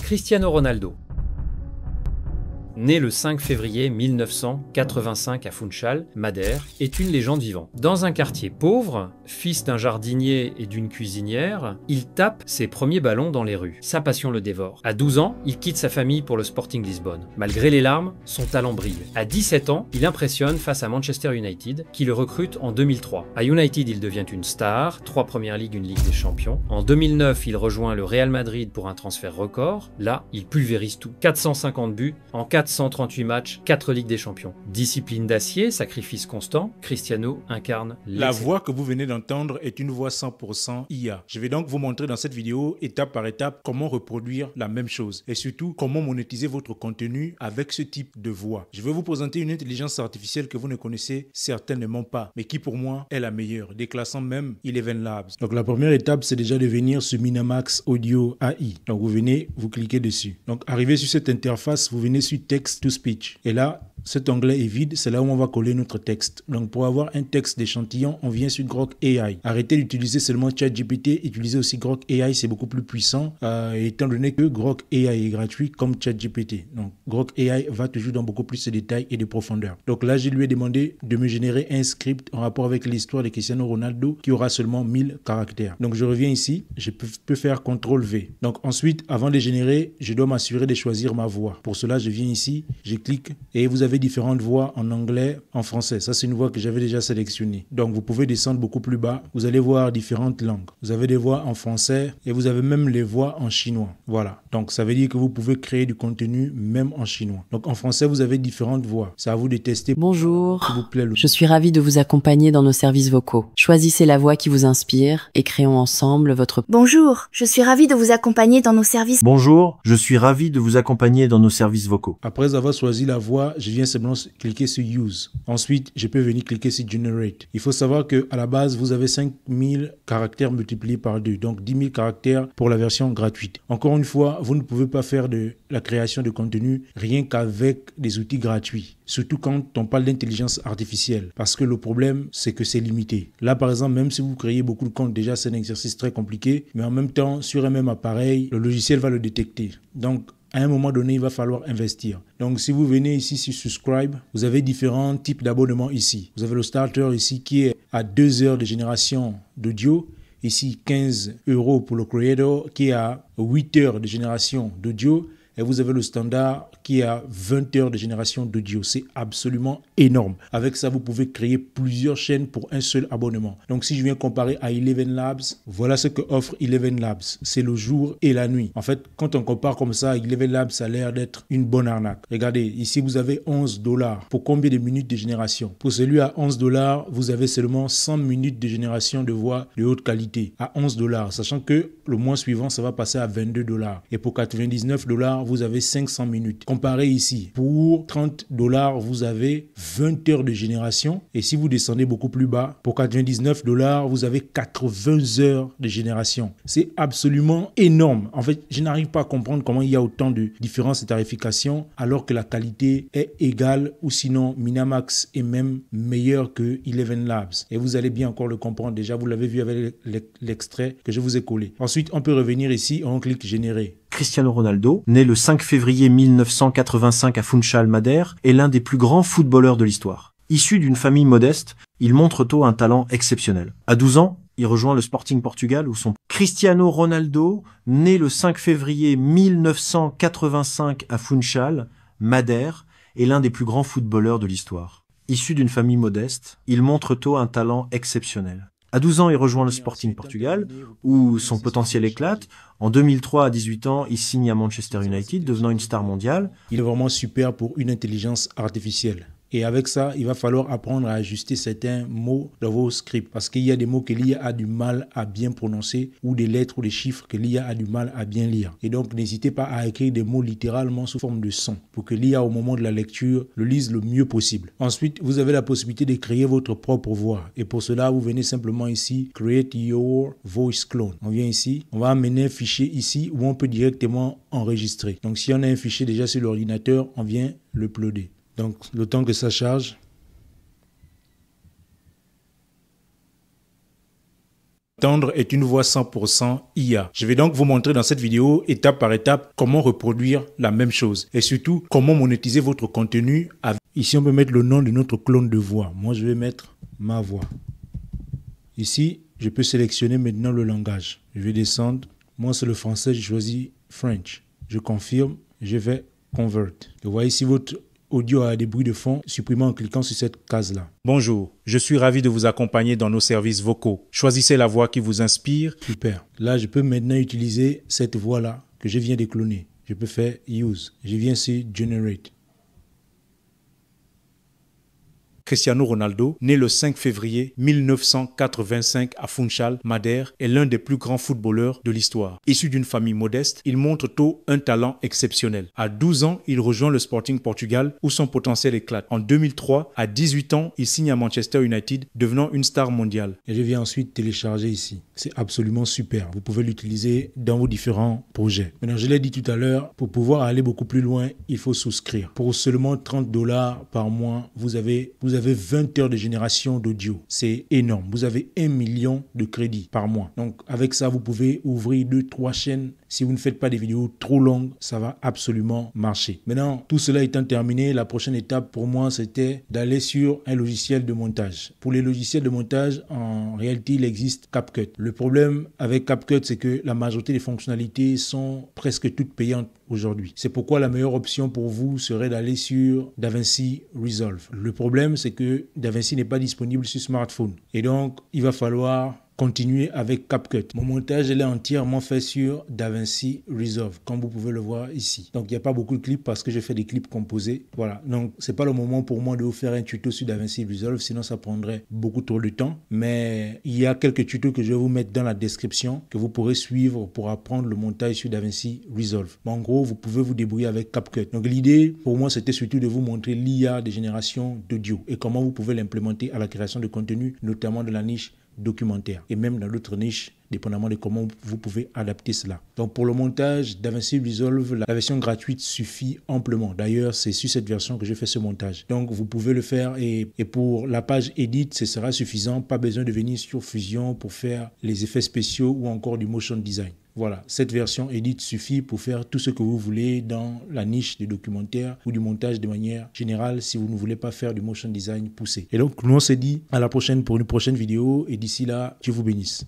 Cristiano Ronaldo. Né le 5 février 1985 à Funchal, Madère, est une légende vivante. Dans un quartier pauvre, fils d'un jardinier et d'une cuisinière, il tape ses premiers ballons dans les rues. Sa passion le dévore. À 12 ans, il quitte sa famille pour le Sporting Lisbonne. Malgré les larmes, son talent brille. À 17 ans, il impressionne face à Manchester United, qui le recrute en 2003. À United, il devient une star, 3 premières ligues, une Ligue des Champions. En 2009, il rejoint le Real Madrid pour un transfert record. Là, il pulvérise tout. 450 buts en 438 matchs, 4 Ligues des Champions. Discipline d'acier, sacrifice constant, Cristiano incarne l'excellence. La voix que vous venez d'entendre est une voix 100% IA. Je vais donc vous montrer dans cette vidéo, étape par étape, comment reproduire la même chose et surtout comment monétiser votre contenu avec ce type de voix. Je vais vous présenter une intelligence artificielle que vous ne connaissez certainement pas, mais qui pour moi est la meilleure, déclassant même Eleven Labs. Donc la première étape, c'est déjà de venir sur Winamax Audio AI. Donc vous venez, vous cliquez dessus. Donc arrivé sur cette interface, vous venez sur Text to Speech. Et là, cet onglet est vide, c'est là où on va coller notre texte. Donc pour avoir un texte d'échantillon, on vient sur Grok AI. Arrêtez d'utiliser seulement ChatGPT, utilisez aussi Grok AI, c'est beaucoup plus puissant, étant donné que Grok AI est gratuit comme ChatGPT. Donc Grok AI va toujours dans beaucoup plus de détails et de profondeur. Donc là, je lui ai demandé de me générer un script en rapport avec l'histoire de Cristiano Ronaldo qui aura seulement 1000 caractères. Donc je reviens ici, je peux faire CTRL-V. Donc ensuite, avant de générer, je dois m'assurer de choisir ma voix. Pour cela, je viens ici, je clique et vous avez différentes voix en anglais, en français. Ça, c'est une voix que j'avais déjà sélectionnée. Donc, vous pouvez descendre beaucoup plus bas. Vous allez voir différentes langues. Vous avez des voix en français et vous avez même les voix en chinois. Voilà. Donc, ça veut dire que vous pouvez créer du contenu même en chinois. Donc, en français, vous avez différentes voix. C'est à vous de tester. Bonjour. S'il vous plaît, Je suis ravie de vous accompagner dans nos services vocaux. Choisissez la voix qui vous inspire et créons ensemble votre... Bonjour, je suis ravie de vous accompagner dans nos services. Bonjour, je suis ravi de vous accompagner dans nos services vocaux. Après avoir choisi la voix, je viens simplement cliquer sur Use. Ensuite, je peux venir cliquer sur Generate. Il faut savoir qu'à la base, vous avez 5000 caractères multipliés par 2. Donc 10 000 caractères pour la version gratuite. Encore une fois, vous ne pouvez pas faire de la création de contenu rien qu'avec des outils gratuits. Surtout quand on parle d'intelligence artificielle. Parce que le problème, c'est que c'est limité. Là, par exemple, même si vous créez beaucoup de comptes, déjà, c'est un exercice très compliqué. Mais en même temps, sur un même appareil, le logiciel va le détecter. Donc, à un moment donné, il va falloir investir. Donc, si vous venez ici sur Subscribe, vous avez différents types d'abonnements ici. Vous avez le Starter ici qui est à 2 heures de génération d'audio. Ici, 15 € pour le Creator qui est à 8 heures de génération d'audio. Et vous avez le standard qui a 20 heures de génération d'audio. C'est absolument énorme. Avec ça, vous pouvez créer plusieurs chaînes pour un seul abonnement. Donc, si je viens comparer à Eleven Labs, voilà ce que offre Eleven Labs. C'est le jour et la nuit. En fait, quand on compare comme ça, Eleven Labs a l'air d'être une bonne arnaque. Regardez, ici, vous avez 11 $. Pour combien de minutes de génération? Pour celui à 11 $, vous avez seulement 100 minutes de génération de voix de haute qualité à 11 $. Sachant que le mois suivant, ça va passer à 22 $. Et pour 99 $, vous avez 500 minutes. Comparez ici, pour 30 $, vous avez 20 heures de génération. Et si vous descendez beaucoup plus bas, pour 99 $, vous avez 80 heures de génération. C'est absolument énorme. En fait, je n'arrive pas à comprendre comment il y a autant de différences de tarification alors que la qualité est égale ou sinon Winamax est même meilleur que Eleven Labs. Et vous allez bien encore le comprendre. Déjà, vous l'avez vu avec l'extrait que je vous ai collé. Ensuite, on peut revenir ici, on clique générer. Cristiano Ronaldo, né le 5 février 1985 à Funchal, Madère, est l'un des plus grands footballeurs de l'histoire. Issu d'une famille modeste, il montre tôt un talent exceptionnel. À 12 ans, il rejoint le Sporting Portugal où son Cristiano Ronaldo, né le 5 février 1985 à Funchal, Madère, est l'un des plus grands footballeurs de l'histoire. Issu d'une famille modeste, il montre tôt un talent exceptionnel. À 12 ans, il rejoint le Sporting Portugal, où son potentiel éclate. En 2003, à 18 ans, il signe à Manchester United, devenant une star mondiale. Il est vraiment super pour une intelligence artificielle. Et avec ça, il va falloir apprendre à ajuster certains mots dans vos scripts. Parce qu'il y a des mots que l'IA a du mal à bien prononcer ou des lettres ou des chiffres que l'IA a du mal à bien lire. Et donc, n'hésitez pas à écrire des mots littéralement sous forme de son pour que l'IA, au moment de la lecture, le lise le mieux possible. Ensuite, vous avez la possibilité de créer votre propre voix. Et pour cela, vous venez simplement ici, Create Your Voice Clone. On vient ici, on va amener un fichier ici où on peut directement enregistrer. Donc, si on a un fichier déjà sur l'ordinateur, on vient l'uploader. Donc, le temps que ça charge. Tendre est une voix 100% IA. Je vais donc vous montrer dans cette vidéo, étape par étape, comment reproduire la même chose. Et surtout, comment monétiser votre contenu. Ici, on peut mettre le nom de notre clone de voix. Moi, je vais mettre ma voix. Ici, je peux sélectionner maintenant le langage. Je vais descendre. Moi, c'est le français, je choisis French. Je confirme, je vais Convert. Vous voyez ici votre audio a des bruits de fond, supprimez en cliquant sur cette case-là. Bonjour, je suis ravi de vous accompagner dans nos services vocaux. Choisissez la voix qui vous inspire. Super. Là, je peux maintenant utiliser cette voix-là que je viens de cloner. Je peux faire Use. Je viens sur Generate. Cristiano Ronaldo, né le 5 février 1985 à Funchal, Madère, est l'un des plus grands footballeurs de l'histoire. Issu d'une famille modeste, il montre tôt un talent exceptionnel. À 12 ans, il rejoint le Sporting Portugal où son potentiel éclate. En 2003, à 18 ans, il signe à Manchester United, devenant une star mondiale. Et je viens ensuite télécharger ici. C'est absolument super. Vous pouvez l'utiliser dans vos différents projets. Maintenant, je l'ai dit tout à l'heure, pour pouvoir aller beaucoup plus loin, il faut souscrire. Pour seulement $30 par mois, vous avez 20 heures de génération d'audio. C'est énorme. Vous avez 1 million de crédits par mois. Donc, avec ça, vous pouvez ouvrir 2-3 chaînes. Si vous ne faites pas des vidéos trop longues, ça va absolument marcher. Maintenant, tout cela étant terminé, la prochaine étape pour moi, c'était d'aller sur un logiciel de montage. Pour les logiciels de montage, en réalité, il existe CapCut. Le problème avec CapCut, c'est que la majorité des fonctionnalités sont presque toutes payantes aujourd'hui. C'est pourquoi la meilleure option pour vous serait d'aller sur DaVinci Resolve. Le problème, c'est que DaVinci n'est pas disponible sur smartphone. Et donc, il va falloir continuer avec CapCut. Mon montage est entièrement fait sur DaVinci Resolve, comme vous pouvez le voir ici. Donc, il n'y a pas beaucoup de clips parce que je fais des clips composés. Voilà. Donc, c'est pas le moment pour moi de vous faire un tuto sur DaVinci Resolve, sinon ça prendrait beaucoup trop de temps. Mais il y a quelques tutos que je vais vous mettre dans la description que vous pourrez suivre pour apprendre le montage sur DaVinci Resolve. Mais en gros, vous pouvez vous débrouiller avec CapCut. Donc, l'idée pour moi, c'était surtout de vous montrer l'IA des générations d'audio et comment vous pouvez l'implémenter à la création de contenu, notamment de la niche documentaire et même dans d'autres niches, dépendamment de comment vous pouvez adapter cela. Donc pour le montage, DaVinci Resolve, la version gratuite suffit amplement. D'ailleurs, c'est sur cette version que je fais ce montage. Donc vous pouvez le faire et pour la page Edit, ce sera suffisant. Pas besoin de venir sur Fusion pour faire les effets spéciaux ou encore du motion design. Voilà, cette version Edit suffit pour faire tout ce que vous voulez dans la niche du documentaire ou du montage de manière générale si vous ne voulez pas faire du motion design poussé. Et donc, nous on se dit à la prochaine pour une prochaine vidéo et d'ici là, Dieu vous bénisse.